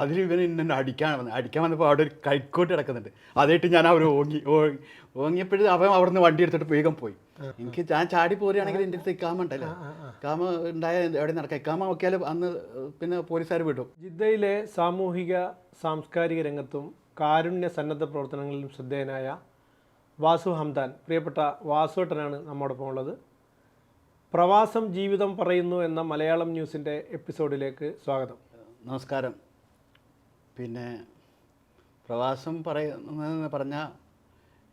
അതിൽ ഇവൻ എന്നെ അടിക്കാൻ വന്നപ്പോൾ അവിടെ ഒരു കൈക്കോട്ട് കിടക്കുന്നുണ്ട്. അതായിട്ട് ഞാൻ അവർ ഓങ്ങിയപ്പോഴും അവൻ അവിടെ നിന്ന് വണ്ടി എടുത്തിട്ട് വേഗം പോയി. എനിക്ക് ഞാൻ ചാടി പോരുകയാണെങ്കിൽ എൻ്റെ അടുത്ത് ഇക്കാമ ഉണ്ടല്ലോ, ഇക്കാമ ഉണ്ടായ എവിടെ നടക്കാം, ഇക്കാമ നോക്കിയാൽ അന്ന് പിന്നെ പോലീസുകാർ വിടും. ജിദ്ദയിലെ സാമൂഹിക സാംസ്കാരിക രംഗത്തും കാരുണ്യ സന്നദ്ധ പ്രവർത്തനങ്ങളിലും ശ്രദ്ധേയനായ വാസു ഹംദാൻ, പ്രിയപ്പെട്ട വാസുട്ടനാണ് നമ്മോടൊപ്പം ഉള്ളത്. പ്രവാസം ജീവിതം പറയുന്നു എന്ന മലയാളം ന്യൂസിൻ്റെ എപ്പിസോഡിലേക്ക് സ്വാഗതം. നമസ്കാരം. പിന്നെ പ്രവാസം പറയുന്നതെന്ന് പറഞ്ഞാൽ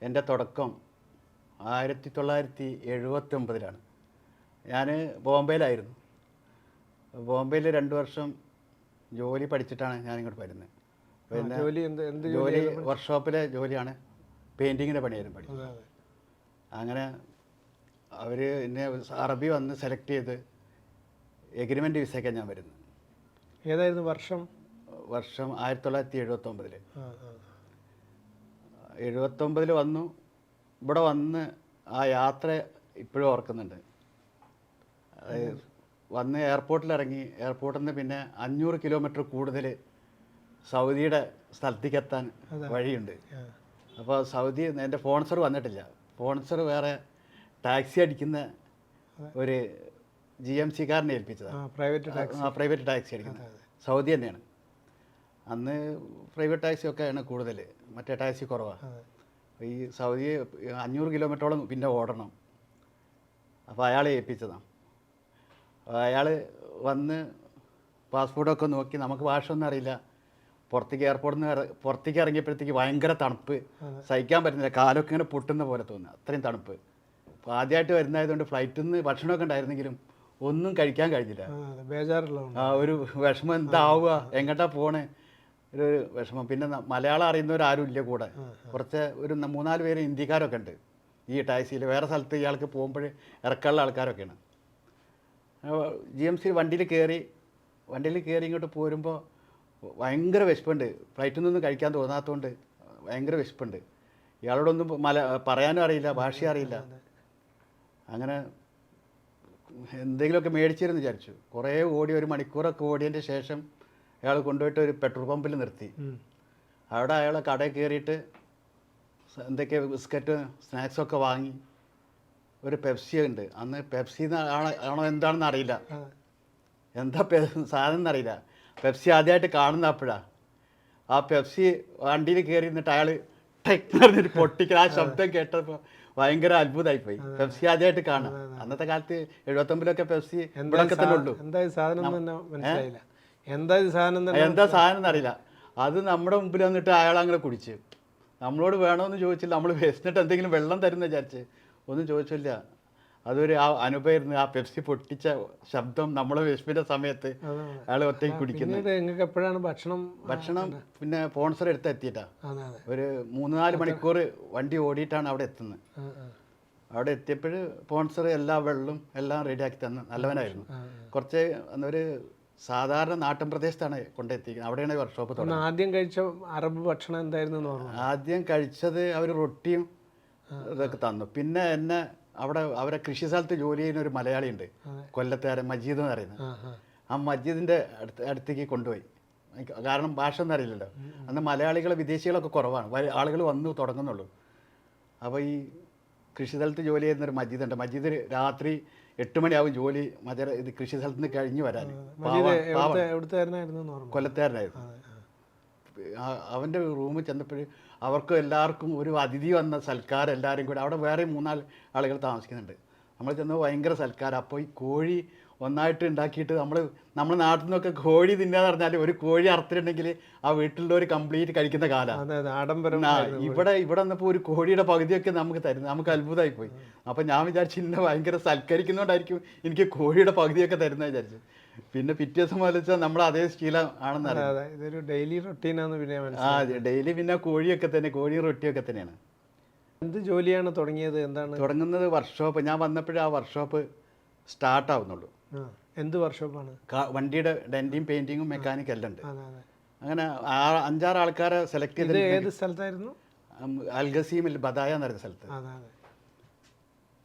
എൻ്റെ തുടക്കം 1979 ഞാൻ ബോംബെയിലായിരുന്നു. ബോംബെയിൽ 2 വർഷം ജോലി പഠിച്ചിട്ടാണ് ഞാനിങ്ങോട്ട് വരുന്നത്. പിന്നെ ജോലി വർക്ക്ഷോപ്പിലെ ജോലിയാണ്, പെയിൻറ്റിങ്ങിൻ്റെ പണിയായിരുന്നു പഠിച്ചത്. അങ്ങനെ അവർ എന്നെ അറബി വന്ന് സെലക്ട് ചെയ്ത് എഗ്രിമെൻ്റ് വിസയ്ക്കാണ് ഞാൻ വരുന്നത്. ഏതായിരുന്നു വർഷം? 1979. 79 വന്നു. ഇവിടെ വന്ന് ആ യാത്ര ഇപ്പോഴും ഓർക്കുന്നുണ്ട്. വന്ന് എയർപോർട്ടിൽ ഇറങ്ങി. എയർപോർട്ടിൽ നിന്ന് പിന്നെ 500 കിലോമീറ്റർ കൂടുതൽ സൗദിയുടെ സ്ഥലത്തേക്ക് എത്താൻ വഴിയുണ്ട്. അപ്പോൾ സൗദി എൻ്റെ സ്പോൺസർ വന്നിട്ടില്ല. സ്പോൺസർ വേറെ ടാക്സി അടിക്കുന്ന ഒരു GMC കാരനെ ഏൽപ്പിച്ചതാണ്. പ്രൈവറ്റ് ടാക്സി അടിക്കുന്നത് സൗദി തന്നെയാണ്. അന്ന് പ്രൈവറ്റ് ടാക്സിയൊക്കെയാണ് കൂടുതൽ, മറ്റേ ടാക്സി കുറവാണ്. ഈ സൗദി 500 കിലോമീറ്ററോളം പിന്നെ ഓടണം. അപ്പോൾ അയാളെ ഏൽപ്പിച്ചതാണ്. അയാൾ വന്ന് പാസ്പോർട്ടൊക്കെ നോക്കി. നമുക്ക് ഭാഷ ഒന്നും അറിയില്ല. പുറത്തേക്ക് എയർപോർട്ടിൽ നിന്ന് പുറത്തേക്ക് ഇറങ്ങിയപ്പോഴത്തേക്ക് ഭയങ്കര തണുപ്പ്, സഹിക്കാൻ പറ്റുന്നില്ല. കാലൊക്കെ ഇങ്ങനെ പൊട്ടുന്ന പോലെ തോന്നുക, അത്രയും തണുപ്പ്. അപ്പോൾ ആദ്യമായിട്ട് വരുന്നതായതുകൊണ്ട് ഫ്ലൈറ്റിൽ നിന്ന് ഭക്ഷണമൊക്കെ ഉണ്ടായിരുന്നെങ്കിലും ഒന്നും കഴിക്കാൻ കഴിഞ്ഞില്ല. ആ ഒരു വിഷമം, എന്താവുക, എങ്ങോട്ടാ പോണേ, ഒരു വിഷമം. പിന്നെ മലയാളം അറിയുന്നവരാരും ഇല്ല കൂടെ. കുറച്ച് ഒരു 3-4 പേര് ഹിന്ദിക്കാരൊക്കെ ഉണ്ട് ഈ ടാക്സിയിൽ. വേറെ സ്ഥലത്ത് ഇയാൾക്ക് പോകുമ്പോൾ ഇറക്കാനുള്ള ആൾക്കാരൊക്കെയാണ്. GMC വണ്ടിയിൽ കയറി ഇങ്ങോട്ട് പോരുമ്പോൾ ഭയങ്കര വിശപ്പുണ്ട്. ഫ്ലൈറ്റിൽ നിന്നൊന്നും കഴിക്കാൻ തോന്നാത്തതുകൊണ്ട് ഭയങ്കര വിശപ്പുണ്ട്. ഇയാളോടൊന്നും പറയാനും അറിയില്ല, ഭാഷയും അറിയില്ല. അങ്ങനെ എന്തെങ്കിലുമൊക്കെ മേടിച്ചിരുന്നു വിചാരിച്ചു. കുറേ ഓടി, 1 മണിക്കൂറൊക്കെ ഓടിയതിൻ്റെ ശേഷം അയാൾ കൊണ്ടുപോയിട്ട് ഒരു പെട്രോൾ പമ്പിൽ നിർത്തി. അവിടെ അയാളെ കടയിൽ കയറിയിട്ട് എന്തൊക്കെ ബിസ്ക്കറ്റ് സ്നാക്സൊക്കെ വാങ്ങി. ഒരു പെപ്സി ഉണ്ട്. അന്ന് പെപ്സി ആണോ എന്താണെന്ന് അറിയില്ല, എന്താ സാധനം എന്നറിയില്ല. പെപ്സി ആദ്യമായിട്ട് കാണുന്ന അപ്പോഴാണ്. ആ പെപ്സി വണ്ടിയിൽ കയറി നിന്നിട്ട് അയാൾ ടെക് പറഞ്ഞിട്ട് പൊട്ടിക്കുക. ആ ശബ്ദം കേട്ടപ്പോൾ ഭയങ്കര അത്ഭുതമായിപ്പോയി. പെപ്സി ആദ്യമായിട്ട് കാണാം. അന്നത്തെ കാലത്ത് 79 പെപ്സി ഇവിടെയൊക്കെ തന്നെ ഉള്ളൂ. എന്താ സാധനം എന്നറിയില്ല. അത് നമ്മുടെ മുമ്പിൽ വന്നിട്ട് അയാൾ അങ്ങനെ കുടിച്ച്. നമ്മളോട് വേണമെന്ന് ചോദിച്ചില്ല. നമ്മൾ വിശന്നിട്ട് എന്തെങ്കിലും വെള്ളം തരുന്ന വിചാരിച്ച് ഒന്നും ചോദിച്ചില്ല. അതൊരു അനുഭവമായിരുന്നു. ആ പെപ്സി പൊട്ടിച്ച ശബ്ദം നമ്മളെ വിശപ്പിന്റെ സമയത്ത് അയാൾ ഒറ്റയ്ക്ക് കുടിക്കുന്നത്. എപ്പോഴാണ് ഭക്ഷണം? പിന്നെ സ്പോൺസർ എത്തിയിട്ടാ. ഒരു 3-4 മണിക്കൂർ വണ്ടി ഓടിയിട്ടാണ് അവിടെ എത്തുന്നത്. അവിടെ എത്തിയപ്പോൾ സ്പോൺസർ എല്ലാ വെള്ളവും എല്ലാം റെഡിയാക്കി തന്നു. നല്ലവനായിരുന്നു. കുറച്ച് ഒരു സാധാരണ നാട്ടിൻ പ്രദേശത്താണ് കൊണ്ടെത്തിക്കുന്നത്. അവിടെയാണ് വർക്ക്ഷോപ്പ് തുടങ്ങുന്നത്. ആദ്യം കഴിച്ച അറബ് ഭക്ഷണം എന്തായിരുന്നു? ആദ്യം കഴിച്ചത് അവർ റൊട്ടിയും ഇതൊക്കെ തന്നു. പിന്നെ എന്നെ അവിടെ അവരെ കൃഷി സ്ഥലത്ത് ജോലി ചെയ്യുന്ന ഒരു മലയാളിയുണ്ട്, കൊല്ലത്തുകാരൻ മജീദ് എന്ന് പറയുന്നത്. ആ മജീദിൻ്റെ അടുത്തേക്ക് കൊണ്ടുപോയി. കാരണം ഭാഷ ഒന്നും അറിയില്ലല്ലോ. അന്ന് മലയാളികൾ വിദേശികളൊക്കെ കുറവാണ്, ആളുകൾ വന്നു തുടങ്ങുന്നുള്ളൂ. അപ്പോൾ ഈ കൃഷി സ്ഥലത്ത് ജോലി ചെയ്യുന്നൊരു മജീദുണ്ട്. മജീദ് രാത്രി 8 മണിയാവും ജോലി ഇത് കൃഷി സ്ഥലത്ത് നിന്ന് കഴിഞ്ഞ് വരാൻ. കൊല്ലത്തുകാരനായിരുന്നു. അവൻ്റെ റൂമിൽ ചെന്നപ്പോൾ അവർക്ക് എല്ലാവർക്കും ഒരു അതിഥി വന്ന സൽക്കാരം. എല്ലാവരും കൂടി അവിടെ വേറെ 3-4 ആളുകൾ താമസിക്കുന്നുണ്ട്. നമ്മൾ ചെന്നപ്പോൾ ഭയങ്കര സൽക്കാരം. അപ്പോൾ ഈ കോഴി ഒന്നായിട്ട് ഉണ്ടാക്കിയിട്ട് നമ്മൾ നാട്ടിൽ നിന്നൊക്കെ കോഴി തിന്നാന്ന് പറഞ്ഞാൽ ഒരു കോഴി അറുത്തിട്ടുണ്ടെങ്കിൽ ആ വീട്ടിലുള്ളവർ കംപ്ലീറ്റ് കഴിക്കുന്ന കാലമാണ്. ഇവിടെ വന്നപ്പോൾ ഒരു കോഴിയുടെ പകുതിയൊക്കെ നമുക്ക് തരുന്നത്. നമുക്ക് അത്ഭുതമായി പോയി. അപ്പം ഞാൻ വിചാരിച്ചു ഇന്നെ ഭയങ്കര സൽക്കരിക്കുന്നതുകൊണ്ടായിരിക്കും എനിക്ക് കോഴിയുടെ പകുതിയൊക്കെ തരുന്നത് വിചാരിച്ചു. പിന്നെ പിറ്റേ ദിവസം മുതൽ നമ്മൾ അതേ ശീലം ആണെന്ന് അറിയാം. ഇതൊരു ഡെയിലി റൊട്ടീനാണ്. ഡെയിലി പിന്നെ കോഴിയൊക്കെ തന്നെ, കോഴിയും റൊട്ടിയൊക്കെ തന്നെയാണ്. എന്ത് ജോലിയാണ് തുടങ്ങിയത്? തുടങ്ങുന്നത് വർക്ക്ഷോപ്പ്. ഞാൻ വന്നപ്പോഴേ ആ വർക്ക്ഷോപ്പ് സ്റ്റാർട്ടാവുന്നുള്ളൂ. എന്ത് വർക്ക്ഷോപ്പാണ്? വണ്ടിയുടെ ഡെന്റിങ്, പെയിന്റിങ്ങും, മെക്കാനിക്കും എല്ലാം ഉണ്ട്. അങ്ങനെ 5-6 ആൾക്കാരെ സെലക്ട് ചെയ്ത്. ഏത് സ്ഥലത്തായിരുന്നു? അൽഗസീമിൽ ബദായ എന്ന് പറയുന്ന സ്ഥലത്ത്.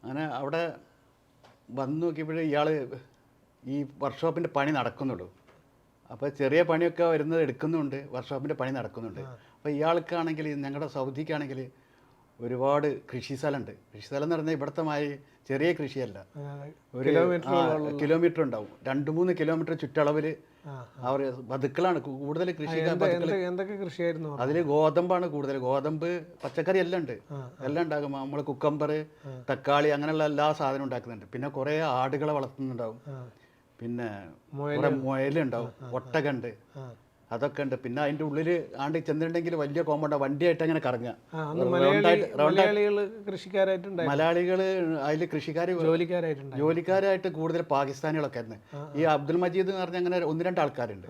അങ്ങനെ അവിടെ വന്നു നോക്കിയപ്പോഴേ ഇയാൾ ഈ വർക്ക്ഷോപ്പിൻ്റെ പണി നടക്കുന്നുള്ളൂ. അപ്പോൾ ചെറിയ പണിയൊക്കെ വരുന്നത് എടുക്കുന്നുണ്ട്, വർക്ക്ഷോപ്പിൻ്റെ പണി നടക്കുന്നുണ്ട്. അപ്പോൾ ഇയാൾക്കാണെങ്കിൽ ഞങ്ങളുടെ സൗദിക്കാണെങ്കിൽ ഒരുപാട് കൃഷി സ്ഥലമുണ്ട്. കൃഷി സ്ഥലം എന്ന് പറഞ്ഞാൽ ഇവിടുത്തെ മാതിരി ചെറിയ കൃഷിയല്ല, ഒരു കിലോമീറ്റർ ഉണ്ടാവും, 2-3 കിലോമീറ്റർ ചുറ്റളവിൽ അവർ ബതുക്കളാണ് കൂടുതൽ കൃഷി. എന്തൊക്കെ കൃഷിയായിരുന്നു അതിൽ ഗോതമ്പാണ് കൂടുതൽ. ഗോതമ്പ്, പച്ചക്കറി എല്ലാം ഉണ്ട്, എല്ലാം ഉണ്ടാകും. നമ്മൾ കുക്കമ്പർ, തക്കാളി അങ്ങനെയുള്ള എല്ലാ സാധനവും ഉണ്ടാക്കുന്നുണ്ട്. പിന്നെ കുറേ ആടുകളെ വളർത്തുന്നുണ്ടാവും, പിന്നെ കുറേ മുയലുണ്ടാവും, ഒട്ടകണ്ട്, അതൊക്കെ ഉണ്ട്. പിന്നെ അതിൻ്റെ ഉള്ളിൽ ആണ്ട് ചെന്നിട്ടുണ്ടെങ്കിൽ വലിയ കോമ്പൗണ്ട് വണ്ടിയായിട്ട് അങ്ങനെ കറങ്ങുക. മലയാളികൾ അതിൽ കൃഷിക്കാർ ജോലിക്കാരായിട്ട് കൂടുതൽ പാകിസ്ഥാനികളൊക്കെ ആയിരുന്നു. ഈ അബ്ദുൽ മജീദ് എന്ന് പറഞ്ഞാൽ അങ്ങനെ 1-2 ആൾക്കാരുണ്ട്.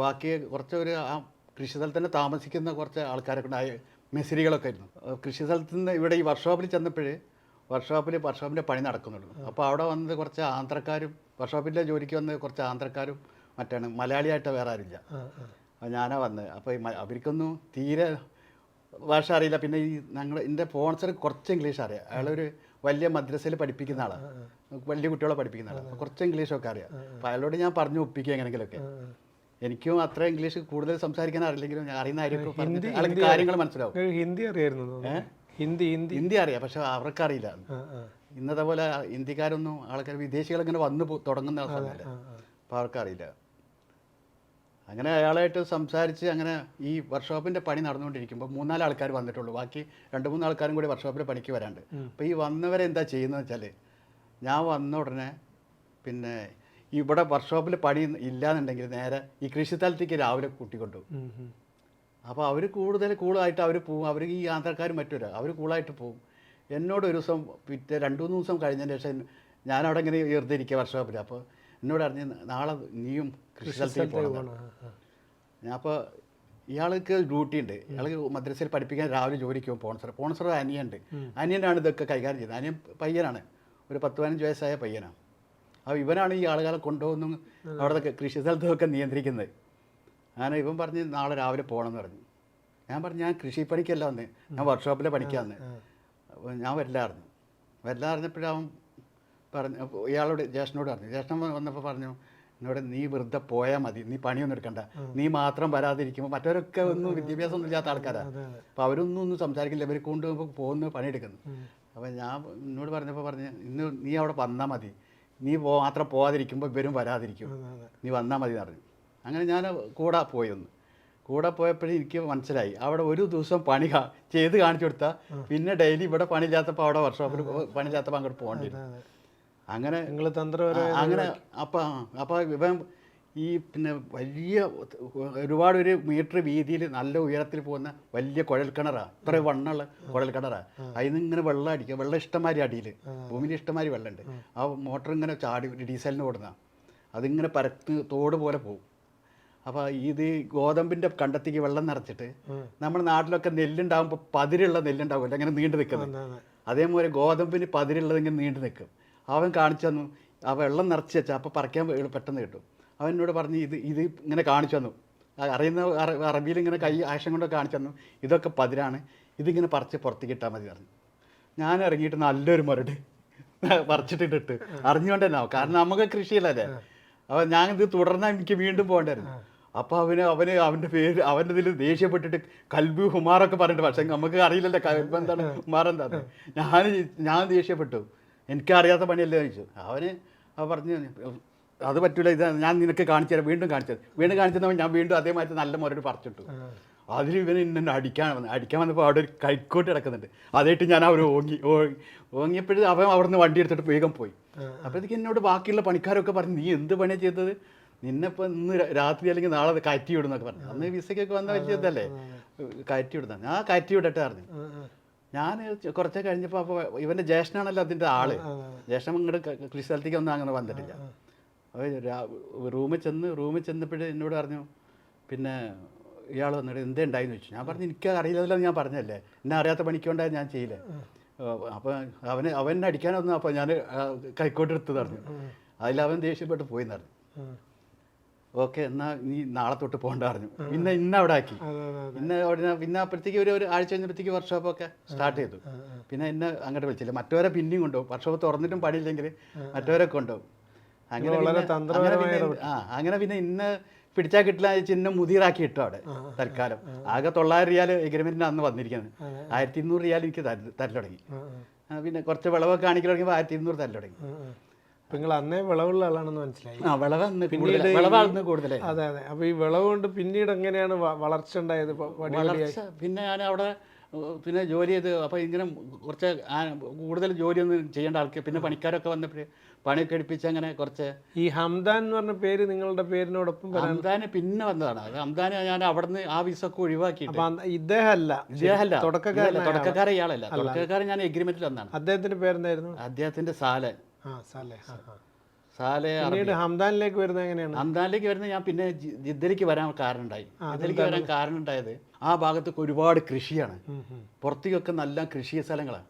ബാക്കി കുറച്ച് ഒരു ആ കൃഷി സ്ഥലത്ത് തന്നെ താമസിക്കുന്ന കുറച്ച് ആൾക്കാരൊക്കെ ഉണ്ട്, മെസ്സിരികളൊക്കെ ആയിരുന്നു. കൃഷി സ്ഥലത്ത് നിന്ന് ഇവിടെ ഈ വർക്ക്ഷോപ്പിൽ ചെന്നപ്പോൾ വർക്ക്ഷോപ്പിൻ്റെ പണി നടക്കുന്നുള്ളൂ. അപ്പോൾ അവിടെ വന്നത് കുറച്ച് ആന്ധ്രക്കാരും, വർക്ക്ഷോപ്പിൻ്റെ ജോലിക്ക് വന്ന് കുറച്ച് ആന്ധ്രക്കാരും മറ്റാണ്, മലയാളിയായിട്ട് വേറെ ആരില്ല. അപ്പോൾ ഞാനാ വന്നത്. അപ്പോൾ അവർക്കൊന്നും തീരെ ഭാഷ അറിയില്ല. പിന്നെ ഈ എൻ്റെ സ്പോൺസർ കുറച്ച് ഇംഗ്ലീഷ് അറിയാം. അയാളൊരു വലിയ മദ്രസയിൽ പഠിപ്പിക്കുന്ന ആളാണ്, വലിയ കുട്ടികളെ പഠിപ്പിക്കുന്ന ആളാണ്. അപ്പോൾ കുറച്ച് ഇംഗ്ലീഷൊക്കെ അറിയാം. അപ്പോൾ അയാളോട് ഞാൻ പറഞ്ഞു ഒപ്പിക്കുക എങ്ങനെയെങ്കിലുമൊക്കെ. എനിക്കും അത്ര ഇംഗ്ലീഷ് കൂടുതൽ സംസാരിക്കാൻ അറിയില്ലെങ്കിലും ഞാൻ അറിയുന്ന ആയിരിക്കും കാര്യങ്ങൾ മനസ്സിലാവും. ഹിന്ദി അറിയായിരുന്നു? ഹിന്ദി അറിയാം, പക്ഷെ അവർക്കറിയില്ല. ഇന്നത്തെ പോലെ ഹിന്ദിക്കാരൊന്നും ആൾക്കാർ വിദേശികളിങ്ങനെ വന്ന് തുടങ്ങുന്ന സമയമല്ല, അപ്പോൾ അവർക്കറിയില്ല. അങ്ങനെ അയാളായിട്ട് സംസാരിച്ച് അങ്ങനെ ഈ വർക്ക്ഷോപ്പിൻ്റെ പണി നടന്നുകൊണ്ടിരിക്കുമ്പോൾ 3-4 ആൾക്കാർ വന്നിട്ടുള്ളൂ. ബാക്കി 2-3 ആൾക്കാരും കൂടി വർക്ക്ഷോപ്പിൽ പണിക്ക് വരാണ്ട്. അപ്പോൾ ഈ വന്നവരെ എന്താ ചെയ്യുന്നതെന്ന് വെച്ചാൽ, ഞാൻ വന്ന ഉടനെ പിന്നെ ഇവിടെ വർക്ക്ഷോപ്പിൽ പണി ഇല്ലയെന്നുണ്ടെങ്കിൽ നേരെ ഈ കൃഷിസ്ഥലത്തേക്ക് രാവിലെ കൂട്ടിക്കൊണ്ടുപോകും. അപ്പോൾ അവർ കൂളായിട്ട് അവർ പോവും. അവർ ഈ ആന്ധ്രക്കാരും മറ്റൊരു അവർ കൂളായിട്ട് പോവും. എന്നോട് ഒരു ദിവസം 2-3 ദിവസം കഴിഞ്ഞതിന് ശേഷം ഞാനവിടെ ഇങ്ങനെ വെറുതെ വർക്ക്ഷോപ്പിൽ. അപ്പോൾ എന്നോട് അറിഞ്ഞ് നാളെ നീയും കൃഷി സ്ഥലത്തേക്ക് പോകണം. ഞാൻ അപ്പോൾ ഇയാൾക്ക് ഡ്യൂട്ടി ഉണ്ട്, ഇയാൾക്ക് മദ്രസയിൽ പഠിപ്പിക്കാൻ രാവിലെ ജോലിക്ക് പോകും. സ്പോൺസർ അനിയുണ്ട്, അനിയനാണ് ഇതൊക്കെ കൈകാര്യം ചെയ്യുന്നത്. അനിയൻ പയ്യനാണ്, ഒരു 10-15 വയസ്സായ പയ്യനാണ്. അപ്പോൾ ഇവനാണ് ഈ ആളുകളെ കൊണ്ടുപോകുന്നു അവിടുത്തെ കൃഷി സ്ഥലത്തൊക്കെ നിയന്ത്രിക്കുന്നത്. അങ്ങനെ ഇവൻ പറഞ്ഞ് നാളെ രാവിലെ പോകണമെന്ന് പറഞ്ഞു. ഞാൻ പറഞ്ഞു ഞാൻ കൃഷിപ്പണിക്കല്ല വന്ന്, ഞാൻ വർക്ക്ഷോപ്പിലെ പണിക്കാന്ന്. അപ്പോൾ ഞാൻ വരില്ലായിരുന്നപ്പോഴവൻ പറഞ്ഞു, ഇയാളോട് ജ്യേഷ്ഠനോട് പറഞ്ഞു. ജ്യേഷ്ഠൻ വന്നപ്പോൾ പറഞ്ഞു എന്നോട്, നീ വെറുതെ പോയാൽ മതി, നീ പണിയൊന്നും എടുക്കണ്ട, നീ മാത്രം വരാതിരിക്കുമ്പോൾ മറ്റവരൊക്കെ ഒന്നും വിദ്യാഭ്യാസമൊന്നും ഇല്ലാത്ത ആൾക്കാരാണ്. അപ്പോൾ അവരൊന്നും സംസാരിക്കില്ല, ഇവർ കൊണ്ടുപോകുമ്പോൾ പോകുന്നു പണിയെടുക്കുന്നു. അപ്പോൾ ഞാൻ എന്നോട് പറഞ്ഞപ്പോൾ പറഞ്ഞ് നീ അവിടെ വന്നാൽ മതി, നീ മാത്രം പോകാതിരിക്കുമ്പോൾ ഇവരും വരാതിരിക്കും, നീ വന്നാൽ മതി എന്ന് പറഞ്ഞു. അങ്ങനെ ഞാൻ കൂടെ പോയപ്പോഴും എനിക്ക് മനസ്സിലായി അവിടെ ഒരു ദിവസം പണി ചെയ്ത് കാണിച്ചു കൊടുത്താൽ പിന്നെ ഡെയിലി ഇവിടെ പണിയില്ലാത്തപ്പോൾ അവിടെ വർക്ക്ഷോപ്പിൽ പണിയില്ലാത്തപ്പോൾ അങ്ങോട്ട് പോകേണ്ടി വരും. അങ്ങനെ അപ്പോൾ ഇവൻ ഈ പിന്നെ വലിയ ഒരുപാട് 1 മീറ്റർ വീതിയിൽ നല്ല ഉയരത്തിൽ പോകുന്ന വലിയ കുഴൽക്കിണറാണ്, ഇത്ര വണ്ണമുള്ള കുഴൽക്കിണറാണ്. അതിൽ നിന്ന് ഇങ്ങനെ വെള്ളം അടിക്കുക, വെള്ളം ഇഷ്ടംമാതിരി അടിയിൽ, ഭൂമിയിൽ ഇഷ്ടംമാതിരി വെള്ളമുണ്ട്. ആ മോട്ടർ ഇങ്ങനെ ചാടി ഡീസലിന് ഓടുന്ന അതിങ്ങനെ പരത്ത് തോട് പോലെ പോകും. അപ്പോൾ ഇത് ഗോതമ്പിൻ്റെ കണ്ടത്തേക്ക് വെള്ളം നിറച്ചിട്ട് നമ്മുടെ നാട്ടിലൊക്കെ നെല്ലുണ്ടാകുമ്പോൾ പതിരുള്ള നെല്ലുണ്ടാവില്ല, അങ്ങനെ നീണ്ടു നിൽക്കുന്നത്. അതേപോലെ ഗോതമ്പിന് പതിരുള്ളത് ഇങ്ങനെ നീണ്ടു നിൽക്കും. അവൻ കാണിച്ചു തന്നു, ആ വെള്ളം നിറച്ച് വെച്ചാൽ അപ്പോൾ പറിക്കാൻ പെട്ടെന്ന് കിട്ടും. അവൻ എന്നോട് പറഞ്ഞ് ഇത് ഇങ്ങനെ കാണിച്ചു തന്നു, അറിയുന്ന അറബിയിൽ ഇങ്ങനെ കൈ ആശം കൊണ്ടൊക്കെ കാണിച്ചു തന്നു, ഇതൊക്കെ പതിരാണ്, ഇതിങ്ങനെ പറിച്ച് പുറത്തേക്ക് ഇട്ടാൽ മതി പറഞ്ഞു. ഞാൻ ഇറങ്ങിയിട്ട് നല്ലൊരു മുരട് പറിച്ചിട്ടിട്ട് അറിഞ്ഞുകൊണ്ട് തന്നെ ആവും, കാരണം നമുക്ക് കൃഷിയിലല്ലേ. അപ്പോൾ ഞാനിത് തുടർന്നാൽ എനിക്ക് വീണ്ടും പോകേണ്ടായിരുന്നു. അപ്പോൾ അവൻ്റെ പേര് അവൻ്റെ ഇതിൽ ദേഷ്യപ്പെട്ടിട്ട് കൽബ് ഹുമാറൊക്കെ പറഞ്ഞിട്ട്, പക്ഷേ നമുക്ക് അറിയില്ലല്ലോ കൽബ് എന്താണ് ഹുമാർ എന്താണ്. ഞാൻ ദേഷ്യപ്പെട്ടു, എനിക്കറിയാത്ത പണിയല്ലേ ചോദിച്ചു. അവൻ പറഞ്ഞു അത് പറ്റില്ല, ഇത് ഞാൻ നിനക്ക് കാണിച്ചു തരാം. വീണ്ടും കാണിച്ചപ്പോൾ ഞാൻ വീണ്ടും അതേമാതിരി നല്ല മുരട് പറിച്ചിട്ടു. അതിൽ ഇവൻ എന്നെ അടിക്കാൻ വന്നപ്പോൾ അവിടെ ഒരു കൈക്കോട്ട് കിടക്കുന്നുണ്ട്, അതായിട്ട് ഞാൻ അവർ ഓങ്ങിയപ്പോഴും അവൻ അവിടെ നിന്ന് വണ്ടി എടുത്തിട്ട് വേഗം പോയി. അപ്പോഴത്തേക്ക് എന്നോട് ബാക്കിയുള്ള പണിക്കാരൊക്കെ പറഞ്ഞു, നീ എന്ത് പണിയാണ് ചെയ്തത്, നിന്നെപ്പോൾ ഇന്ന് രാത്രി അല്ലെങ്കിൽ നാളെ കയറ്റി വിടുന്നൊക്കെ പറഞ്ഞു. അന്ന് വിസയ്ക്കൊക്കെ വന്ന വലിയ ഇതല്ലേ, കയറ്റി വിടുന്ന. ഞാൻ കയറ്റി വിടട്ടെ പറഞ്ഞു. ഞാൻ കുറച്ച് കഴിഞ്ഞപ്പോൾ അപ്പോൾ ഇവൻ്റെ ജ്യേഷ്ഠനാണല്ലോ അതിൻ്റെ ആള്. ജ്യേഷ്ഠൻ ഇങ്ങോട്ട് കൃഷി സ്ഥലത്തേക്ക് ഒന്നും അങ്ങനെ വന്നിട്ടില്ല. അപ്പോൾ റൂമിൽ ചെന്നപ്പോഴേ എന്നോട് പറഞ്ഞു, പിന്നെ ഇയാൾ വന്നിട്ട് എന്തേ ഉണ്ടായിന്ന് ചോദിച്ചു. ഞാൻ പറഞ്ഞു എനിക്ക് അറിയില്ലല്ലോ, ഞാൻ പറഞ്ഞല്ലേ, എന്നെ അറിയാത്ത പണിക്കൊണ്ടായി ഞാൻ ചെയ്യില്ലേ. അപ്പോൾ അവനെ അടിക്കാനൊന്നും, അപ്പോൾ ഞാൻ കൈക്കോട്ട് എടുത്ത് പറഞ്ഞു. അതിലവൻ ദേഷ്യപ്പെട്ട് പോയി പറഞ്ഞു. ഓക്കെ എന്നാൽ നീ നാളെ തൊട്ട് പോകണ്ട പറഞ്ഞു. ഇന്ന് അവിടെ ആക്കി. പിന്നെ അപ്പോഴത്തേക്ക് ഒരു ആഴ്ച കഴിഞ്ഞപ്പോഴത്തേക്ക് വർക്ക്ഷോപ്പൊക്കെ സ്റ്റാർട്ട് ചെയ്തു. പിന്നെ എന്നെ അങ്ങോട്ട് വിളിച്ചില്ല. മറ്റവരെ പിന്നെയും കൊണ്ടുപോകും, വർക്ക്ഷോപ്പ് തുറന്നിട്ടും പണിയില്ലെങ്കിൽ മറ്റവരെ കൊണ്ടുപോകും. വളരെ തന്ത്രപരമായ അങ്ങനെ പിന്നെ ഇന്ന് പിടിച്ചാൽ കിട്ടില്ല ചിഹ്നം മുതിറാക്കി ഇട്ടു അവിടെ തൽക്കാലം. ആകെ 900 റിയാൽ എഗ്രിമെന്റിന് അന്ന് വന്നിരിക്കുന്നത്. 1200 റിയാൽ എനിക്ക് തരൽ തുടങ്ങി. പിന്നെ കുറച്ച് വിളവൊക്കെ കാണിക്കാൻ തുടങ്ങിയപ്പോൾ 1200 തരൽ തുടങ്ങി. നിങ്ങൾ അന്നേ വിളവുള്ള ആളാണെന്ന് മനസ്സിലായി. വിളവാണ് കൂടുതലേ. അതെ അതെ. അപ്പോൾ ഈ വിളവ് കൊണ്ട് പിന്നീട് എങ്ങനെയാണ് വളർച്ച ഉണ്ടായത്? പിന്നെ ഞാൻ അവിടെ പിന്നെ ജോലി ചെയ്ത് അപ്പോൾ ഇങ്ങനെ കുറച്ച് കൂടുതൽ ജോലിയൊന്നും ചെയ്യേണ്ട ആൾക്ക് പിന്നെ പണിക്കാരൊക്കെ വന്നപ്പോൾ പണിയൊക്കെ എടുപ്പിച്ച് അങ്ങനെ കുറച്ച്. ഈ ഹംദാൻ എന്ന് പറഞ്ഞ പേര് നിങ്ങളുടെ പേരിനോടൊപ്പം ഹംദാന് പിന്നെ വന്നതാണ്. അത് ഹംദാന് ഞാൻ അവിടുന്ന് ആ വിസൊക്കെ ഒഴിവാക്കി. ഇദ്ദേഹമല്ല തുടക്കക്കാരൻ ഇയാളല്ല. തുടക്കക്കാരൻ ഞാൻ എഗ്രിമെന്റിൽ വന്നാണ്. അദ്ദേഹത്തിന്റെ പേരെന്തായിരുന്നു? അദ്ദേഹത്തിന്റെ സാലെ. ഹംദാനിലേക്ക് വരുന്നത് എങ്ങനെയാണ്? ഹംദാനിലേക്ക് വരുന്നത് ഞാൻ പിന്നെ ജിദ്ദയിലേക്ക് വരാൻ കാരണം ഉണ്ടായി. ജിദ്ദയിലേക്ക് വരാൻ കാരണം ഉണ്ടായത് ആ ഭാഗത്തൊക്കെ ഒരുപാട് കൃഷിയാണ്. പുറത്തേക്കൊക്കെ നല്ല കൃഷി സ്ഥലങ്ങളാണ്.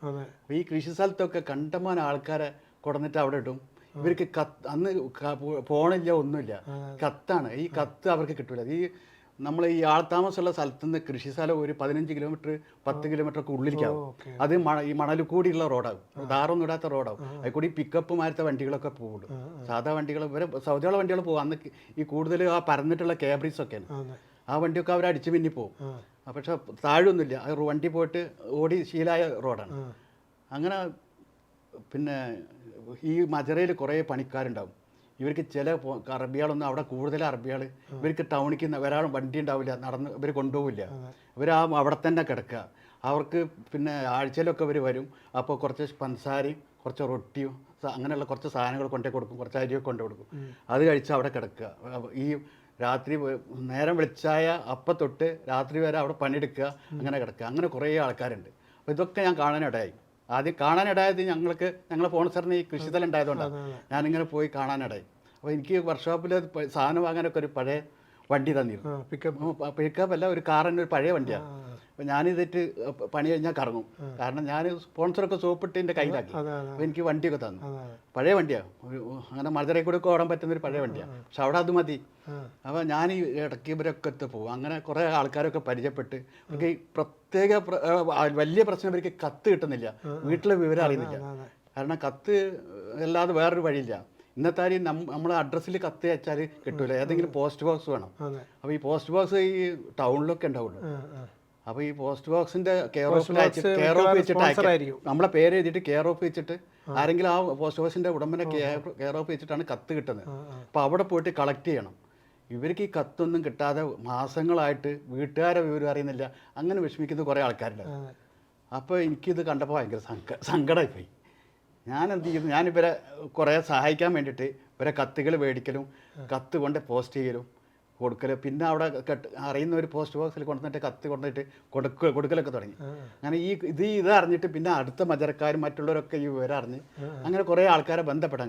ഈ കൃഷി സ്ഥലത്തൊക്കെ കണ്ടമാനം ആൾക്കാരെ കൊടുന്നിട്ട് അവിടെ ഇടും. ഇവർക്ക് അന്ന് ഫോണില്ല, ഒന്നുമില്ല, കത്താണ്. ഈ കത്ത് അവർക്ക് കിട്ടൂല. ഈ നമ്മൾ ഈ ആൾത്താമസമുള്ള സ്ഥലത്തുനിന്ന് കൃഷി സ്ഥലം ഒരു 15 കിലോമീറ്റർ 10 കിലോമീറ്റർ ഒക്കെ ഉള്ളിലേക്കാവും. അത് ഈ മണൽ കൂടിയുള്ള റോഡാകും, ധാറൊന്നും ഇടാത്ത റോഡാകും. അതിൽ കൂടി പിക്കപ്പ് മാരത്തെ വണ്ടികളൊക്കെ പോകുള്ളൂ. സാധാ വണ്ടികൾ ഇവരെ സൗദിയുള്ള വണ്ടികൾ പോകും. അന്ന് ഈ കൂടുതൽ ആ പരന്നിട്ടുള്ള കേബ്രീസ് ഒക്കെയാണ്. ആ വണ്ടിയൊക്കെ അവർ അടിച്ച് പിന്നി പോകും. പക്ഷെ താഴൊന്നുമില്ല. അത് വണ്ടി പോയിട്ട് ഓടി ശീലായ റോഡാണ്. അങ്ങനെ പിന്നെ ഈ മജറയിൽ കുറേ പണിക്കാരുണ്ടാവും. ഇവർക്ക് ചില അറബികളൊന്നും അവിടെ കൂടുതൽ അറബികൾ ഇവർക്ക് ടൗണിക്ക് ഒരാളും വണ്ടി ഉണ്ടാവില്ല, നടന്ന് ഇവർ കൊണ്ടുപോകില്ല. ഇവർ അവിടെ തന്നെ കിടക്കുക. അവർക്ക് പിന്നെ ആഴ്ചയിലൊക്കെ ഇവർ വരും. അപ്പോൾ കുറച്ച് പഞ്ചസാരയും കുറച്ച് റൊട്ടിയും അങ്ങനെയുള്ള കുറച്ച് സാധനങ്ങൾ കൊണ്ടേ കൊടുക്കും, കുറച്ച് അരിയൊക്കെ കൊണ്ടു കൊടുക്കും. അത് കഴിച്ച് അവിടെ കിടക്കുക. ഈ രാത്രി നേരം വെളിച്ചായ അപ്പം തൊട്ട് രാത്രി വരെ അവിടെ പണിയെടുക്കുക, അങ്ങനെ കിടക്കുക. അങ്ങനെ കുറേ ആൾക്കാരുണ്ട്. അപ്പോൾ ഇതൊക്കെ ഞാൻ കാണാനിടയായി. ആദ്യം കാണാനിടയായത് ഞങ്ങളെ ഫോൺസറിന് ഈ കൃഷിസ്ഥലം ഉണ്ടായതുകൊണ്ടാണ് ഞാനിങ്ങനെ പോയി കാണാനിടയായി. അപ്പോൾ എനിക്ക് വർക്ക്ഷോപ്പിൽ സാധനം വാങ്ങാനൊക്കെ ഒരു പഴയ വണ്ടി തന്നിരുന്നു. പിക്കപ്പ് അല്ല, ഒരു കാറിൻ്റെ ഒരു പഴയ വണ്ടിയാണ്. അപ്പോൾ ഞാനിതിട്ട് പണി കഴിഞ്ഞാൽ കറങ്ങും. കാരണം ഞാൻ സ്പോൺസറൊക്കെ സോപ്പിട്ട് എൻ്റെ കയ്യിലാക്കി. അപ്പോൾ എനിക്ക് വണ്ടിയൊക്കെ തന്നു. പഴയ വണ്ടിയാണ്, അങ്ങനെ മലതരയിൽ കൂടെ ഒക്കെ ഓടാൻ പറ്റുന്നൊരു പഴയ വണ്ടിയാണ്. പക്ഷെ അവിടെ അത് മതി. അപ്പോൾ ഞാൻ ഈ ഇടയ്ക്ക് ഇവരൊക്കെ പോകും. അങ്ങനെ കുറേ ആൾക്കാരൊക്കെ പരിചയപ്പെട്ട് എനിക്ക് പ്രത്യേക വലിയ പ്രശ്നം ഇവർക്ക് കത്ത് കിട്ടുന്നില്ല, വീട്ടിലെ വിവരം അറിയുന്നില്ല. കാരണം കത്ത് അല്ലാതെ വേറൊരു വഴിയില്ല. ഇന്നത്തെ കാര്യം നമ്മൾ അഡ്രസ്സിൽ കത്ത് അയച്ചാൽ കിട്ടൂല, ഏതെങ്കിലും പോസ്റ്റ് ബോക്സ് വേണം. അപ്പോൾ ഈ പോസ്റ്റ് ബോക്സ് ഈ ടൗണിലൊക്കെ ഉണ്ടാവുള്ളൂ. അപ്പോൾ ഈ പോസ്റ്റ് ബോക്സിന്റെ കെയർ ഓഫ് വെച്ചിട്ട് നമ്മളെ പേര് എഴുതിയിട്ട് കെയർ ഓഫ് വെച്ചിട്ട് ആരെങ്കിലും ആ പോസ്റ്റ് ബോക്സിന്റെ ഉടമനെ കെയർ ഓഫ് വെച്ചിട്ടാണ് കത്ത് കിട്ടുന്നത്. അപ്പോൾ അവിടെ പോയിട്ട് കളക്ട് ചെയ്യണം. ഇവർക്ക് ഈ കത്തൊന്നും കിട്ടാതെ മാസങ്ങളായിട്ട് വീട്ടുകാരെ വിവരം അറിയുന്നില്ല. അങ്ങനെ വിഷമിക്കുന്ന കുറേ ആൾക്കാരുണ്ട്. അപ്പോൾ എനിക്കിത് കണ്ടപ്പോൾ ഭയങ്കര സങ്കടമായിപ്പോയി. ഞാൻ എന്ത് ചെയ്യുന്നു, ഞാനിവരെ കുറേ സഹായിക്കാൻ വേണ്ടിയിട്ട് ഇവരെ കത്തുകൾ മേടിക്കലും കത്ത് കൊണ്ട് പോസ്റ്റ് ചെയ്യലും കൊടുക്കലും, പിന്നെ അവിടെ അറിയുന്ന ഒരു പോസ്റ്റ് ബോക്സിൽ കൊണ്ടുവന്നിട്ട് കത്ത് കൊണ്ടുവന്നിട്ട് കൊടുക്കലൊക്കെ തുടങ്ങി. അങ്ങനെ ഇത് അറിഞ്ഞിട്ട് പിന്നെ അടുത്ത മജറക്കാരും മറ്റുള്ളവരൊക്കെ ഈ വിവരം അറിഞ്ഞ് അങ്ങനെ കുറേ ആൾക്കാരെ ബന്ധപ്പെടാൻ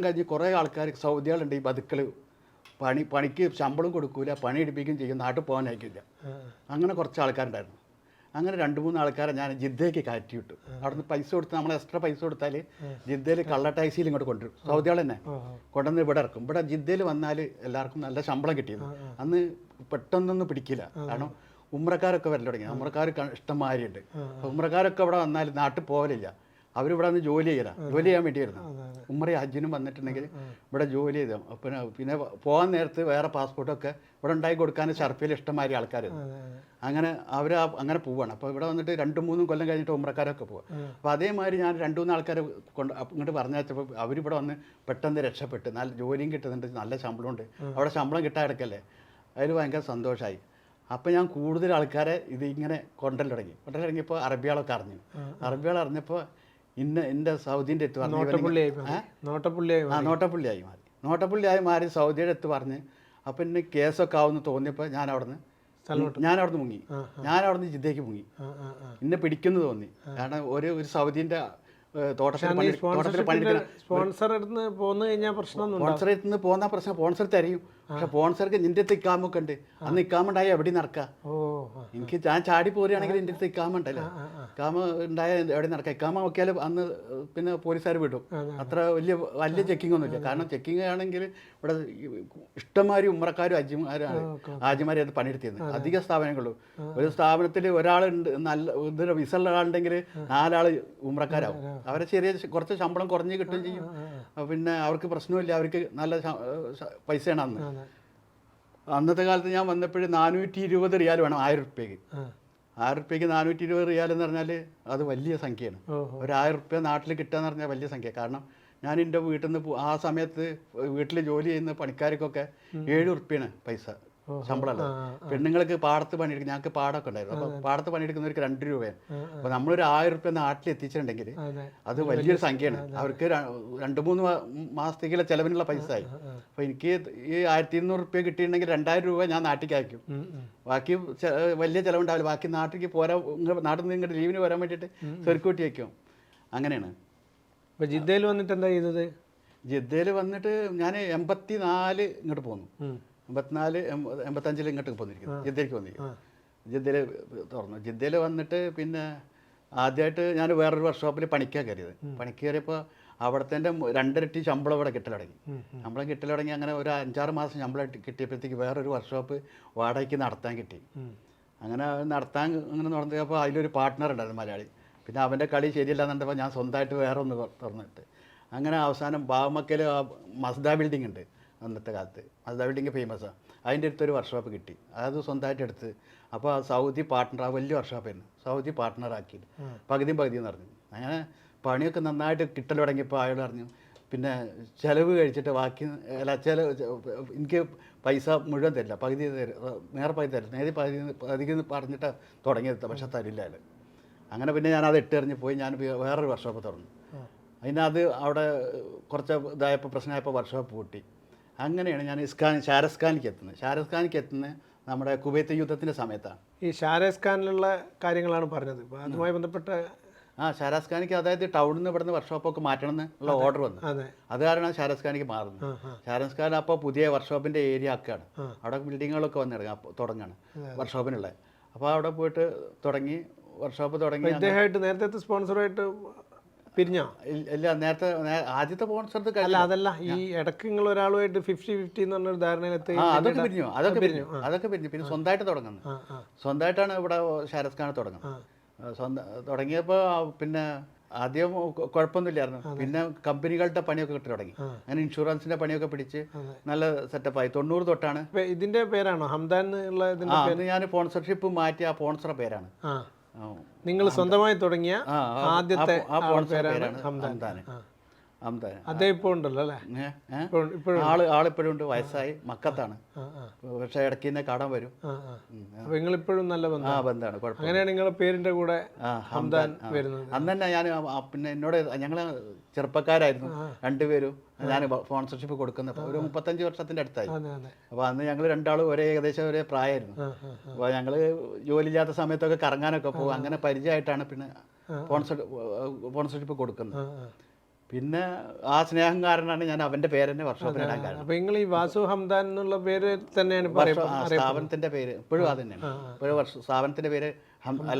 കഴിഞ്ഞ് കുറേ ആൾക്കാർ സൗദികളുണ്ട്. ഈ ബതുക്കൾ പണിക്ക് ശമ്പളം കൊടുക്കൂല, പണി എടുപ്പിക്കുകയും ചെയ്യും, നാട്ടിൽ പോകാൻ അയക്കില്ല. അങ്ങനെ കുറച്ച് ആൾക്കാരുണ്ടായിരുന്നു. അങ്ങനെ 2-3 ആൾക്കാരെ ഞാൻ ജിദ്ദയ്ക്ക് കയറ്റി വിട്ടു. അവിടുന്ന് പൈസ കൊടുത്ത് നമ്മൾ എക്സ്ട്രാ പൈസ കൊടുത്താൽ ജിദ്ദയിൽ കള്ള ടാക്സിയിൽ ഇങ്ങോട്ട് കൊണ്ടുവരും. സൗദികൾ തന്നെ കൊണ്ടുവന്ന് ഇവിടെ ഇറക്കും. ഇവിടെ ജിദ്ദയിൽ വന്നാൽ എല്ലാവർക്കും നല്ല ശമ്പളം കിട്ടിയിരുന്നു. അന്ന് പെട്ടെന്നൊന്നും പിടിക്കില്ല. കാരണം ഉമ്രക്കാരൊക്കെ വരൽ തുടങ്ങി. ഉമ്രക്കാർ ഇഷ്ടംമാരിയുണ്ട്. ഉമ്രക്കാരൊക്കെ ഇവിടെ വന്നാൽ നാട്ടിൽ പോകലില്ല. അവരിവിടെ നിന്ന് ജോലി ചെയ്യാൻ വേണ്ടിയായിരുന്നു. ഉമ്ര ഹജ്ജിനും വന്നിട്ടുണ്ടെങ്കിൽ ഇവിടെ ജോലി ചെയ്തു. പിന്നെ പോകാൻ നേരത്ത് വേറെ പാസ്പോർട്ടൊക്കെ ഇവിടെ ഉണ്ടാക്കി കൊടുക്കാൻ ഷർഫിൽ ഇഷ്ടംമാതിരി ആൾക്കാരുണ്ട്. അങ്ങനെ അങ്ങനെ പോവുകയാണ്. അപ്പോൾ ഇവിടെ വന്നിട്ട് 2-3 കൊല്ലം കഴിഞ്ഞിട്ട് ഉമ്രക്കാരൊക്കെ പോവുക. അപ്പോൾ അതേമാതിരി ഞാൻ 2-3 ആൾക്കാരെ ഇങ്ങോട്ട് പറഞ്ഞയച്ചപ്പോൾ അവരിവിടെ വന്ന് പെട്ടെന്ന് രക്ഷപ്പെട്ട് നല്ല ജോലിയും കിട്ടുന്നുണ്ട്, നല്ല ശമ്പളമുണ്ട്. അവിടെ ശമ്പളം കിട്ടാൻ എടുക്കല്ലേ, അതിൽ ഭയങ്കര സന്തോഷമായി. അപ്പോൾ ഞാൻ കൂടുതൽ ആൾക്കാരെ ഇതിങ്ങനെ കൊണ്ടൽ തുടങ്ങിയപ്പോൾ അറബികളൊക്കെ അറിഞ്ഞപ്പോൾ എൻ്റെ സൗദിൻ്റെ അടുത്ത് പറഞ്ഞു, നോട്ടപ്പുള്ളിയായി മാറി സൗദിയുടെ അടുത്ത് പറഞ്ഞ്. അപ്പം എന്നെ കേസൊക്കെ ആവുമെന്ന് തോന്നിയപ്പോൾ ഞാൻ അവിടുന്ന് മുങ്ങി. ഞാൻ അവിടുന്ന് ജിദ്ദയ്ക്ക് മുങ്ങി. എന്നെ പിടിക്കുന്നു തോന്നി. കാരണം ഒരു സൗദിൻ്റെ സ്പോൺസർ എടുത്ത് പോകുന്ന പ്രശ്നം സ്പോൺസർ തരും. പക്ഷെ സ്പോൺസർക്ക് നിന്റെ അടുത്ത് ഇക്കാമൊക്കെ ഉണ്ട്. അന്ന് ഇക്കാമുണ്ടായി എവിടെ നടക്കുക. എനിക്ക് ഞാൻ ചാടി പോരുകയാണെങ്കിൽ എൻ്റെ അടുത്ത് ഇക്കാമ ഉണ്ടല്ലോ, ഇക്കാമ ഉണ്ടായ എവിടെ നടക്കാം, ഇക്കാമ നോക്കിയാൽ അന്ന് പിന്നെ പോലീസുകാർ വിടും. അത്ര വലിയ ചെക്കിംഗ് ഒന്നുമില്ല. കാരണം ചെക്കിംഗ് ആണെങ്കിൽ ഇവിടെ ഇഷ്ടംമാതിരി ഉമ്മറക്കാരും ആജിമാരും അത് പണിയെടുത്തിരുന്നത്. അധിക സ്ഥാപനങ്ങളുള്ളൂ. ഒരു സ്ഥാപനത്തിൽ ഒരാളുണ്ട് നല്ല ഇതിന് വിസ ഉള്ള ആളുണ്ടെങ്കിൽ 4 ആൾ ഉമ്മറക്കാരാവും. അവരെ കുറച്ച് ശമ്പളം കുറഞ്ഞ് കിട്ടുകയും ചെയ്യും. പിന്നെ അവർക്ക് പ്രശ്നമില്ല, അവർക്ക് നല്ല പൈസയാണ് അന്ന്. അന്നത്തെ കാലത്ത് ഞാൻ വന്നപ്പോഴും 420 റിയാൽ വേണം 1000 റുപ്യക്ക്. 1000 റുപ്യക്ക് 420 റിയാൽ എന്ന് പറഞ്ഞാൽ അത് വലിയ സംഖ്യയാണ്. ഒരു 1000 റുപ്യ നാട്ടിൽ കിട്ടുക എന്ന് പറഞ്ഞാൽ വലിയ സംഖ്യ. കാരണം ഞാൻ എൻ്റെ വീട്ടിൽ നിന്ന് ആ സമയത്ത് വീട്ടിൽ ജോലി ചെയ്യുന്ന പണിക്കാർക്കൊക്കെ 7 റുപ്യാണ് പൈസ ശമ്പളമല്ല. പെണ്ണുങ്ങൾക്ക് പാടത്ത് പണിയെടുക്കും. ഞങ്ങൾക്ക് പാടമൊക്കെ ഉണ്ടായിരുന്നു. അപ്പോൾ പാടത്ത് പണിയെടുക്കുന്നവർക്ക് 2 രൂപയാണ്. അപ്പോൾ നമ്മളൊരു 1000 റുപ്യ നാട്ടിൽ എത്തിച്ചിട്ടുണ്ടെങ്കിൽ അത് വലിയൊരു സംഖ്യയാണ്. അവർക്ക് 2-3 മാസത്തേക്കുള്ള ചിലവിനുള്ള പൈസ ആയി. അപ്പോൾ എനിക്ക് ഈ 1200 റുപ്യ കിട്ടിയിട്ടുണ്ടെങ്കിൽ 2000 രൂപ ഞാൻ നാട്ടിലേക്ക് അയക്കും. ബാക്കി വലിയ ചിലവുണ്ടാവില്ല. ബാക്കി നാട്ടിലേക്ക് നാട്ടിൽ നിന്ന് ഇങ്ങോട്ട് ലീവിന് വരാൻ വേണ്ടിയിട്ട് സെക്യൂരിറ്റി വയ്ക്കും. അങ്ങനെയാണ്. അപ്പോൾ ജിദ്ദയിൽ വന്നിട്ട് എന്താ ചെയ്തത്? ജിദ്ദയിൽ വന്നിട്ട് ഞാൻ 84 ഇങ്ങോട്ട് പോന്നു. 85 ഇങ്ങോട്ട് പോന്നിരിക്കുന്നു. ജിദ്ദയിലേക്ക് വന്നിരിക്കുന്നു. ജിദ്ദയിൽ തുറന്നു. ജിദ്ദയിൽ വന്നിട്ട് പിന്നെ ആദ്യമായിട്ട് ഞാൻ വേറൊരു വർക്ക്ഷോപ്പിൽ പണിക്കാൻ കയറിയത്. പണിക്ക് കയറിയപ്പോൾ അവിടുത്തെ 2 ഇരട്ടി ശമ്പളം ഇവിടെ കിട്ടൽ തുടങ്ങി. ശമ്പളം കിട്ടൽ തുടങ്ങി. അങ്ങനെ ഒരു 5-6 മാസം ശമ്പളം കിട്ടിയപ്പോഴത്തേക്ക് വേറൊരു വർക്ക്ഷോപ്പ് വാടകയ്ക്ക് നടത്താൻ കിട്ടി. അങ്ങനെ നടത്താൻ അങ്ങനെ നടത്തിയപ്പോൾ അതിലൊരു പാർട്ട്ണർ ഉണ്ടായിരുന്നു, മലയാളി. പിന്നെ അവൻ്റെ കളി ശരിയല്ല എന്നുണ്ടപ്പോൾ ഞാൻ സ്വന്തമായിട്ട് വേറെ ഒന്ന് തുറന്നിട്ട് അങ്ങനെ അവസാനം ബാമക്കൽ മസ്ദ ബിൽഡിംഗ് ഉണ്ട്. അന്നത്തെ കാലത്ത് മസ്ദ ബിൽഡിംഗ് ഫേമസാണ്. അതിൻ്റെ അടുത്തൊരു വർക്ക്ഷോപ്പ് കിട്ടി. അത് സ്വന്തമായിട്ട് എടുത്ത് അപ്പോൾ സൗദി പാർട്ട്ണർ, ആ വലിയ വർക്ക്ഷോപ്പായിരുന്നു, സൗദി പാർട്ട്ണറാക്കി പകുതിയും എന്ന് പറഞ്ഞു. അങ്ങനെ പണിയൊക്കെ നന്നായിട്ട് കിട്ടൽ തുടങ്ങിയപ്പോൾ അയാൾ പറഞ്ഞു പിന്നെ ചിലവ് കഴിച്ചിട്ട് ബാക്കി എനിക്ക് പൈസ മുഴുവൻ തരില്ല, പകുതി നേരെ പകുതി തരില്ല, പകുതി പറഞ്ഞിട്ട് തുടങ്ങിയത്. പക്ഷെ തരില്ല അയാൾ. അങ്ങനെ പിന്നെ ഞാനത് ഇട്ടെറിഞ്ഞ് പോയി. ഞാൻ വേറൊരു വർക്ക്ഷോപ്പ് തുറന്നു. അതിനത് അവിടെ കുറച്ച് ഇതായപ്പോൾ പ്രശ്നമായപ്പോൾ വർക്ക്ഷോപ്പ് പൂട്ടി. അങ്ങനെയാണ് ഞാൻ ഷാരസ്ഖാനിക്ക് എത്തുന്നത്. നമ്മുടെ കുവൈത്ത് യുദ്ധത്തിൻ്റെ സമയത്താണ്. ഈ ഷാരസ്ഖാനിലുള്ള കാര്യങ്ങളാണ് പറഞ്ഞത്. അതുമായി ബന്ധപ്പെട്ട ഷാരസ്ഖാനിക്ക് അതായത് ടൗണിൽ നിന്ന് ഇവിടുന്ന് വർക്ക്ഷോപ്പൊക്കെ മാറ്റണം എന്നുള്ള ഓർഡർ വന്നു. അത് കാരണം ഷാരസ്ഖാനിക്ക് മാറുന്നത്. ഷാരസ്ഖാൻ അപ്പോൾ പുതിയ വർക്ക്ഷോപ്പിൻ്റെ ഏരിയ ആക്കുകയാണ്. അവിടെ ബിൽഡിങ്ങുകളൊക്കെ തുടങ്ങുകയാണ് വർക്ക്ഷോപ്പിനുള്ള. അപ്പോൾ അവിടെ പോയിട്ട് തുടങ്ങി വർക്ക്ഷോപ്പ് തുടങ്ങി. ഇദ്ദേഹമായിട്ട് നേരത്തെ സ്പോൺസറുമായിട്ട് പിരിഞ്ഞോ? ഇല്ല, നേരത്തെ ആദ്യത്തെ സ്പോൺസർ അല്ല, അതല്ല, ഈ ഇടയ്ക്ക് നിങ്ങൾ ഒരാളുമായിട്ട് 50-50 എന്ന് പറഞ്ഞൊരു ധാരണയിലെത്തി. അതൊക്കെ പിരിഞ്ഞു. പിന്നെ സ്വന്തമായിട്ട് തുടങ്ങുന്നത്. സ്വന്തമായിട്ടാണ് ഇവിടെ ഷാരസ്ഖാൻ തുടങ്ങുന്നത്. തുടങ്ങിയപ്പോൾ പിന്നെ ആദ്യം കുഴപ്പമൊന്നുമില്ലായിരുന്നു. പിന്നെ കമ്പനികളുടെ പണിയൊക്കെ കിട്ടി തുടങ്ങി. അങ്ങനെ ഇൻഷുറൻസിന്റെ പണിയൊക്കെ പിടിച്ച് നല്ല സെറ്റപ്പായി. 90 തൊട്ടാണ്. ഇതിന്റെ പേരാണോ ഹംദാൻ? ഞാൻ സ്പോൺസർഷിപ്പ് മാറ്റി ആ സ്പോൺസറുടെ പേരാണ്. നിങ്ങൾ സ്വന്തമായി തുടങ്ങിയ ആദ്യത്തെ പേരാണ് ഹംദാൻ. അദ്ദേഹം ഇപ്പോൾ ഉണ്ടല്ലോ അല്ലേ? ആളിപ്പോഴും ഉണ്ട്. വയസ്സായി, മക്കത്താണ്. പക്ഷെ ഇടയ്ക്ക് തന്നെ കാണാൻ വരും. അപ്പൊ നിങ്ങളിപ്പോഴും നല്ല ബന്ധമാണ്. അങ്ങനെയാണ് നിങ്ങളുടെ പേരിന്റെ കൂടെ ഹംദാൻ വരുന്നത്. അന്ന് തന്നെ ഞാൻ പിന്നെ എന്നോട് ഞങ്ങള് ചെറുപ്പക്കാരായിരുന്നു രണ്ടുപേരും. ഞാൻ സ്പോൺസർഷിപ്പ് കൊടുക്കുന്നത് ഒരു 35 വർഷത്തിന്റെ അടുത്തായി. അപ്പോൾ അന്ന് ഞങ്ങൾ രണ്ടാളും ഏകദേശം ഒരേ പ്രായമായിരുന്നു. അപ്പോൾ ഞങ്ങൾ ജോലിയില്ലാത്ത സമയത്തൊക്കെ കറങ്ങാനൊക്കെ പോകും. അങ്ങനെ പരിചയമായിട്ടാണ് പിന്നെ സ്പോൺസർഷിപ്പ് കൊടുക്കുന്നത്. പിന്നെ ആ സ്നേഹം കാരണമാണ് ഞാൻ അവന്റെ പേര് തന്നെ വർക്ക്ഷോപ്പിനിടാൻ കാരണം. അപ്പോൾ നിങ്ങൾ ഈ വാസു ഹംദാൻ എന്നുള്ള പേര് തന്നെയാണ് സ്ഥാപനത്തിന്റെ പേര്. ഇപ്പോഴും അത് തന്നെയാണ്. ഇപ്പോഴും സ്ഥാപനത്തിന്റെ പേര്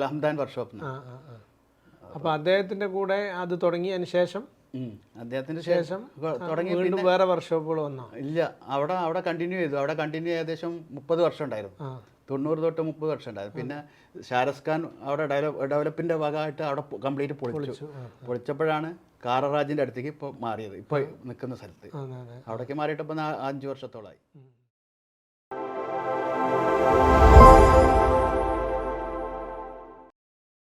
ഹംദാൻ വർക്ക്ഷോപ്പ്. അപ്പോൾ അദ്ദേഹത്തിന്റെ കൂടെ അത് തുടങ്ങിയതിന് ശേഷം അദ്ദേഹത്തിന് ശേഷം തുടങ്ങി വേറെ വർക്ക്ഷോപ്പുകൾ വന്നോ? ഇല്ല, അവിടെ കണ്ടിന്യൂ ചെയ്തു. അവിടെ കണ്ടിന്യൂ ഏകദേശം 30 വർഷം ഉണ്ടായിരുന്നു. 90 തൊട്ട് 30 വർഷം ഉണ്ടായിരുന്നു. പിന്നെ ഷാരസ്ഖാൻ അവിടെ ഡെവലപ്പിന്റെ ഭാഗമായിട്ട് അവിടെ കംപ്ലീറ്റ് പൊളിച്ചപ്പോഴാണ് കാററാജിന്റെ അടുത്തേക്ക് ഇപ്പോൾ മാറിയത്. ഇപ്പോൾ നിൽക്കുന്ന സ്ഥലത്ത് അവിടേക്ക് മാറിയിട്ട് ഇപ്പോൾ 5 വർഷത്തോളമായി.